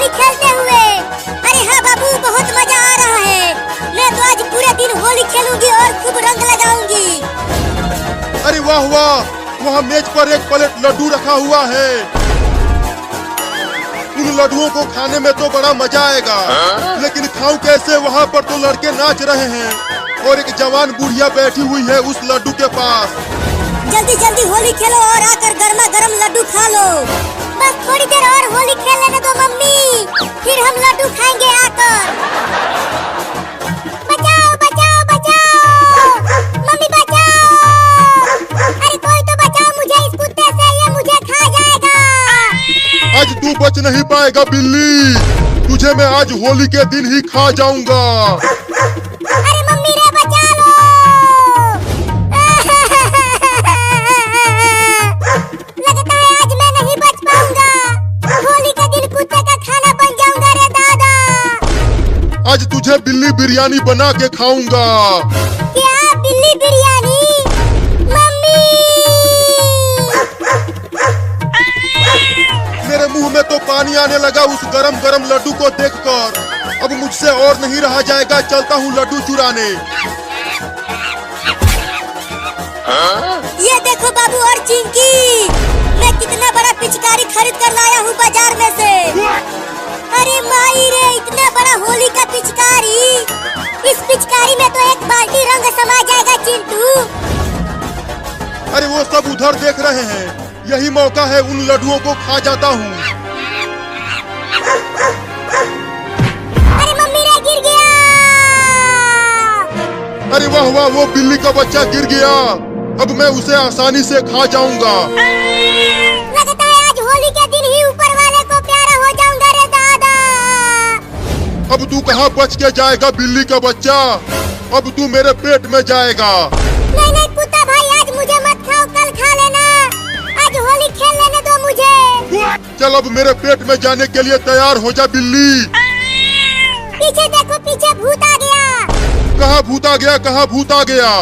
होली खेलते हुए। अरे हाँ बाबू, बहुत मजा आ रहा है। मैं तो आज पूरे दिन होली खेलूंगी और खूब रंग लगाऊंगी। अरे वाह वाह, वहाँ मेज पर एक प्लेट लड्डू रखा हुआ है। उन लड्डुओं को खाने में तो बड़ा मजा आएगा, लेकिन खाऊं कैसे? वहाँ पर तो लड़के नाच रहे हैं और एक जवान बुढ़िया बैठी हुई है उस लड्डू के पास। जल्दी जल्दी होली खेलो और आकर गर्मा गर्म लड्डू खा लो। बस थोड़ी देर और होली खेल लेने दो मम्मी, फिर हम लड्डू खाएंगे आकर। बचाओ बचाओ बचाओ, मम्मी बचाओ। अरे कोई तो बचाओ मुझे इस कुत्ते से, ये मुझे खा जाएगा। आज तू बच नहीं पाएगा बिल्ली, तुझे मैं आज होली के दिन ही खा जाऊंगा। अरे मम्मी रे बचा लो। लगता है आज मैं नहीं बच पाऊंगा। होली के दिन कुत्ते का खाना बन जाऊंगा रे दादा। आज तुझे बिल्ली बिरयानी बना के खाऊंगा। क्या बिल्ली बिरयानी? मम्मी! मेरे मुंह में तो पानी आने लगा उस गरम गरम लड्डू को देखकर। अब मुझसे और नहीं रहा जाएगा, चलता हूँ लड्डू चुराने। ये देखो बाबू और चिंकी, मैं कितना बड़ा पिचकारी खरीद कर लाया हूँ बाजार में से। अरे माई रे, इतना बड़ा होली का पिचकारी! इस पिचकारी में तो एक बाल्टी रंग समा जाएगा चिंटू। अरे वो सब उधर देख रहे हैं, यही मौका है, उन लड्डुओं को खा जाता हूँ। अरे मम्मी रे, गिर गया। अरे वाह वाह, वो बिल्ली का बच्चा गिर गया। अब मैं उसे आसानी से खा जाऊंगा। लगता है आज होली के दिन ही ऊपर वाले को प्यारा हो जाऊंगा रे दादा। अब तू कहाँ बच के जाएगा बिल्ली का बच्चा? अब तू मेरे पेट में जाएगा। नहीं नहीं कुत्ता भाई, आज मुझे मत खाओ, कल खा लेना। आज होली खेल लेने दो मुझे। चल अब मेरे पेट में जाने के लिए तैयार हो जा बिल्ली। पीछे देखो, पीछे भूत आ गया। कहाँ भूत आ गया? कहाँ भूत आ गया?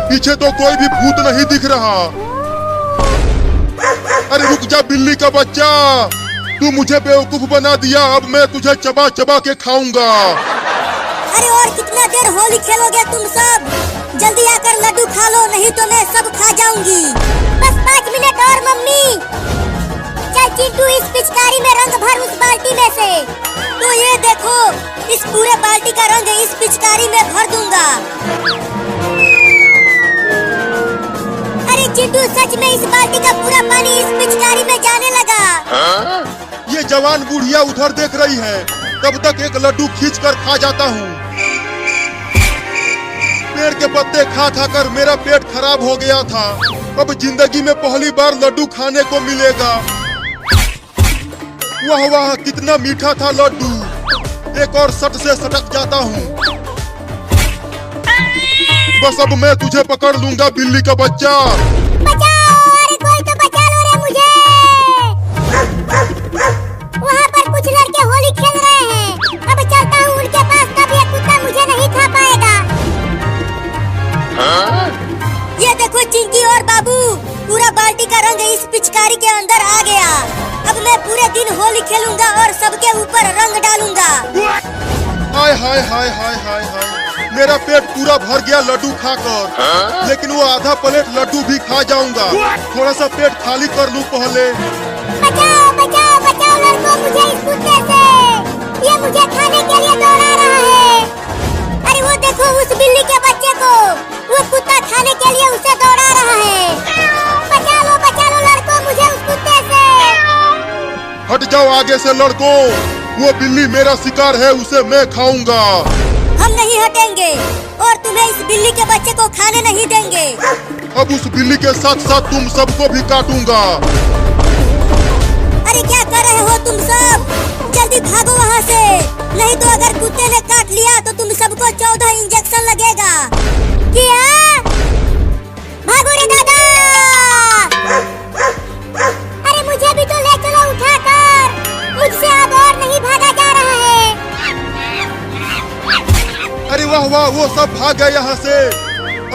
पीछे तो कोई भी भूत नहीं दिख रहा। अरे रुक जा बिल्ली का बच्चा, तू मुझे बेवकूफ बना दिया। अब मैं तुझे चबा चबा के खाऊंगा। अरे और कितना देर होली खेलोगे तुम सब? जल्दी आकर लड्डू खा लो, नहीं तो मैं सब खा जाऊंगी। बस 5 मिनट और मम्मी। चल चिंटू, इस पिचकारी में रंग भर उस बाल्टी में से। तो ये देखो, इस पूरे बाल्टी का रंग इस पिचकारी में भर दूंगा। अरे चिंटू, सच में इस बाल्टी का पूरा पानी इस पिचकारी में जाने लगा। ये जवान बुढ़िया उधर देख रही है, तब तक एक लड्डू खींच कर खा जाता हूँ। पेड़ के पत्ते खा खा कर मेरा पेट खराब हो गया था। अब जिंदगी में पहली बार लड्डू खाने को मिलेगा। वाह वाह, कितना मीठा था लड्डू। एक और सट से सटक जाता हूँ। बस अब मैं तुझे पकड़ लूंगा बिल्ली का बच्चा। बचाओ! अरे कोई तो बचा लो रे मुझे। वहाँ पर कुछ लड़के होली खेल रहे हैं। अब चलता हूँ उनके पास, तब ये कुत्ता मुझे नहीं खा पाएगा। ये देखो चिंकी और बाबू, पूरा बाल्टी का रंग इस पिचकारी के अंदर आ गया। अब मैं पूरे दिन होली खेलूंगा और सबके ऊपर रंग डालूंगा। हाय हाय हाय हाय हाय हाय, मेरा पेट पूरा भर गया लड्डू खाकर। लेकिन वो आधा प्लेट लड्डू भी खा जाऊंगा। थोड़ा सा पेट खाली कर लूं पहले। बचाओ बचाओ बचाओ लड़कों, मुझे इस कुत्ते से। ये मुझे खाने के लिए दौड़ा रहा है। अरे वो देखो उस बिल्ली के बच्चे को, वो कुत्ता खाने के लिए उसे दौड़ा रहा है। बचा लो लड़कों, मुझे उस कुत्ते से। हट जाओ आगे से लड़कों, वो बिल्ली मेरा शिकार है, उसे मैं खाऊंगा। हम नहीं हटेंगे और तुम्हें इस बिल्ली के बच्चे को खाने नहीं देंगे। अब उस बिल्ली के साथ साथ तुम सबको भी काटूंगा। अरे क्या कर रहे हो तुम सब? जल्दी भागो वहाँ से, नहीं तो अगर कुत्ते ने काट लिया तो तुम सबको 14 इंजेक्शन लगेगा। क्या? भागो रे दादा! अरे मुझे भी तो ले चलो उठाकर, मुझसे अब और नहीं भागा जा रहा है। अरे वाह वाह, वो सब भाग गए यहाँ से।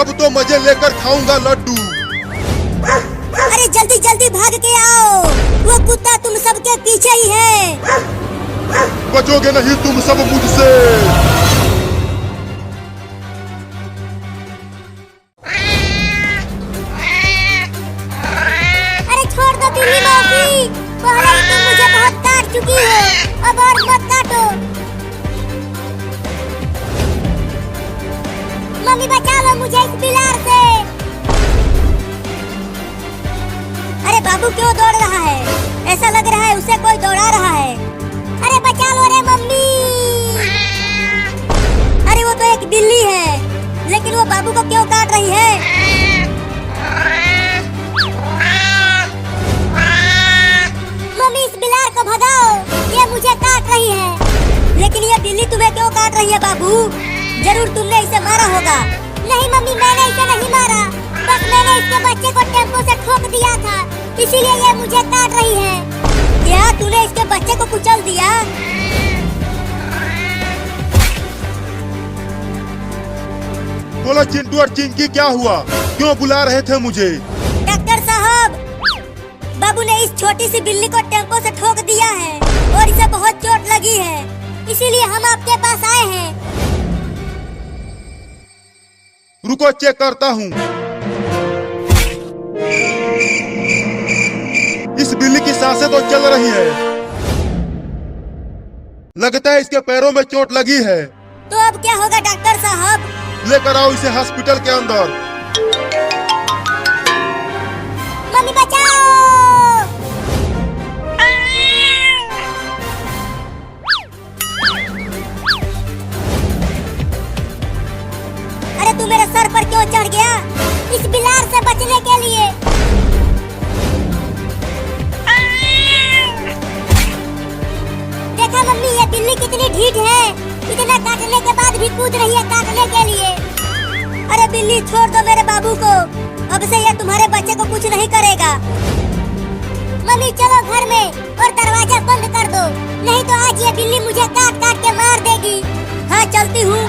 अब तो मजे लेकर खाऊंगा लड्डू। अरे जल्दी जल्दी भाग के आओ, वो कुत्ता तुम सबके पीछे ही है। बचोगे नहीं तुम सब मुझसे। अरे छोड़ दो बिल्ली मौसी, पहले ही तुम मुझे बहुत काट चुकी हो, अब और मत काटो। मम्मी बचा लो मुझे इस बिलार से। अरे बाबू क्यों दौड़ रहा है? ऐसा लग रहा है उसे कोई दौड़ा रहा है। अरे बचा लो रे मम्मी। अरे वो तो एक बिल्ली है, लेकिन वो बाबू को क्यों काट रही है? मम्मी इस बिलार को भगाओ, ये मुझे काट रही है। लेकिन ये बिल्ली तुम्हें क्यों काट रही है बाबू? जरूर तुमने इसे मारा होगा। नहीं मम्मी, मैंने इसे नहीं मारा, बस मैंने इसके बच्चे को टेम्पो से ठोक दिया था, इसीलिए ये मुझे काट रही है। क्या तूने इसके बच्चे को कुचल दिया? बोलो चिंटू और चिंकी, क्या हुआ? क्यों बुला रहे थे मुझे? डॉक्टर साहब, बाबू ने इस छोटी सी बिल्ली को टेम्पो से ठोक दिया है और इसे बहुत चोट लगी है, इसीलिए हम आपके पास आए हैं। रुको चेक करता हूँ। इस बिल्ली की सांसें तो चल रही है। लगता है इसके पैरों में चोट लगी है। तो अब क्या होगा डॉक्टर साहब? लेकर आओ इसे हॉस्पिटल के अंदर। मम्मी बचाओ। अरे तू मेरे सर पर क्यों चढ़ गया? इस बिलार से बचने के लिए। देखा मम्मी, ये बिल्ली कितनी ढीठ है, इतना काटने के बाद भी कूद रही है काटने के लिए। अरे बिल्ली छोड़ दो मेरे बाबू को, अब से ये तुम्हारे बच्चे को कुछ नहीं करेगा। मम्मी चलो घर में और दरवाजा बंद कर दो, नहीं तो आज ये बिल्ली मुझे काट काट के मार देगी। हाँ चलती हूँ।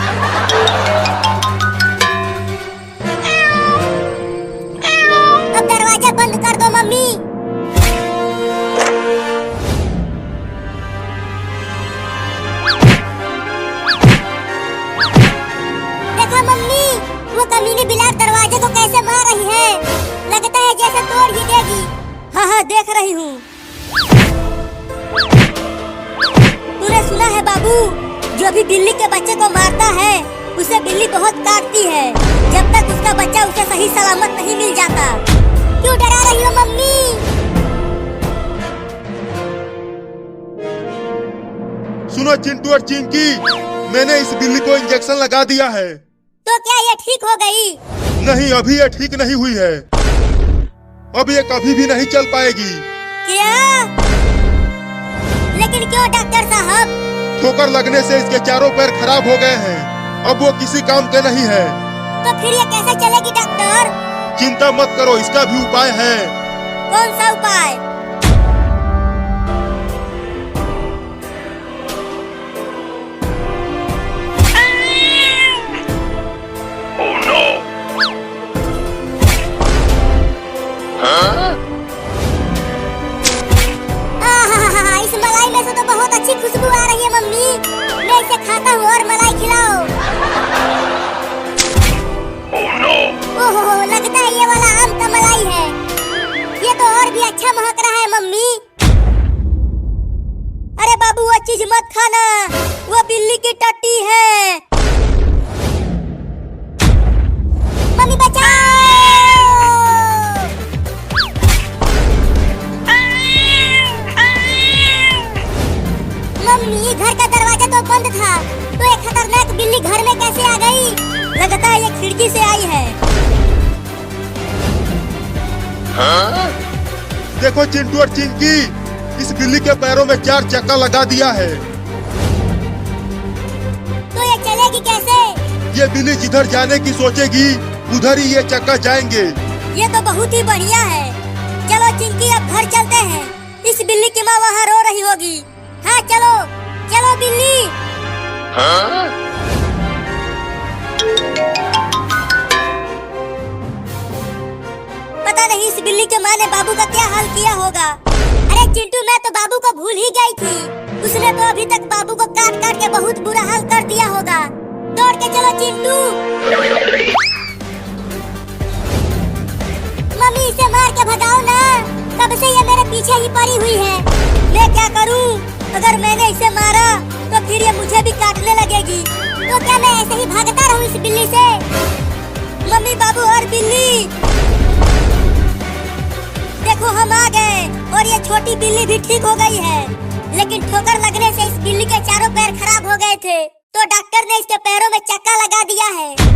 अब दरवाजा बंद कर दो मम्मी। देखा मम्मी, वो कमीनी बिलार दरवाजे को कैसे मार रही है, लगता है जैसे तोड़ ही देगी। हाँ हाँ देख रही हूँ। तूने सुना है बाबू, जो भी बिल्ली के बच्चे को मारता है उसे बिल्ली बहुत काटती है, जब तक उसका बच्चा उसे सही सलामत नहीं मिल जाता। क्यों डरा रही हो मम्मी? सुनो चिंटू और चिंकी, मैंने इस बिल्ली को इंजेक्शन लगा दिया है। तो क्या ये ठीक हो गई? नहीं, अभी ये ठीक नहीं हुई है। अब ये कभी भी नहीं चल पाएगी। क्या? लेकिन क्यों डॉक्टर साहब? ठोकर लगने से इसके चारों पैर खराब हो गए हैं, अब वो किसी काम के नहीं है। तो फिर ये कैसे चलेगी डॉक्टर? चिंता मत करो, इसका भी उपाय है। कौन सा उपाय? इस मलाई में से तो बहुत अच्छी खुशबू आ रही है मम्मी, मैं इसे खाता हूँ और मलाई खिलाओ। ओहो, लगता है ये वाला आम का मलाई है, ये तो और भी अच्छा महक रहा है मम्मी। अरे बाबू वो चीज मत खाना, वो बिल्ली की टट्टी है। मम्मी बचाओ। मम्मी घर का दरवाजा तो बंद था, तो एक खतरनाक बिल्ली घर में कैसे आ गई? लगता है ये खिड़की से आई है। देखो चिंटू और चिंकी, इस बिल्ली के पैरों में 4 चक्का लगा दिया है। तो ये चलेगी कैसे? ये बिल्ली जिधर जाने की सोचेगी उधर ही ये चक्का जाएंगे। ये तो बहुत ही बढ़िया है। चलो चिंकी अब घर चलते हैं, इस बिल्ली की माँ वहाँ रो रही होगी। हाँ चलो चलो बिल्ली। पता नहीं इस बिल्ली के माँ ने बाबू का क्या हाल किया होगा। अरे चिंटू, मैं तो बाबू को भूल ही गई थी। उसने तो अभी तक बाबू को काट काट के बहुत बुरा हाल कर दिया होगा। दौड़ के चलो चिंटू। मम्मी इसे मार के भगाओ ना, कब से ये मेरे पीछे ही पड़ी हुई है। मैं क्या करूं? अगर मैंने इसे मारा तो फिर ये मुझे भी काटने लगेगी। तो क्या मैं ऐसे ही भागता रहूं इस बिल्ली से? मम्मी, बाबू और बिल्ली, देखो हम आ गए और ये छोटी बिल्ली भी ठीक हो गई है। लेकिन ठोकर लगने से इस बिल्ली के चारों पैर खराब हो गए थे, तो डॉक्टर ने इसके पैरों में चक्का लगा दिया है।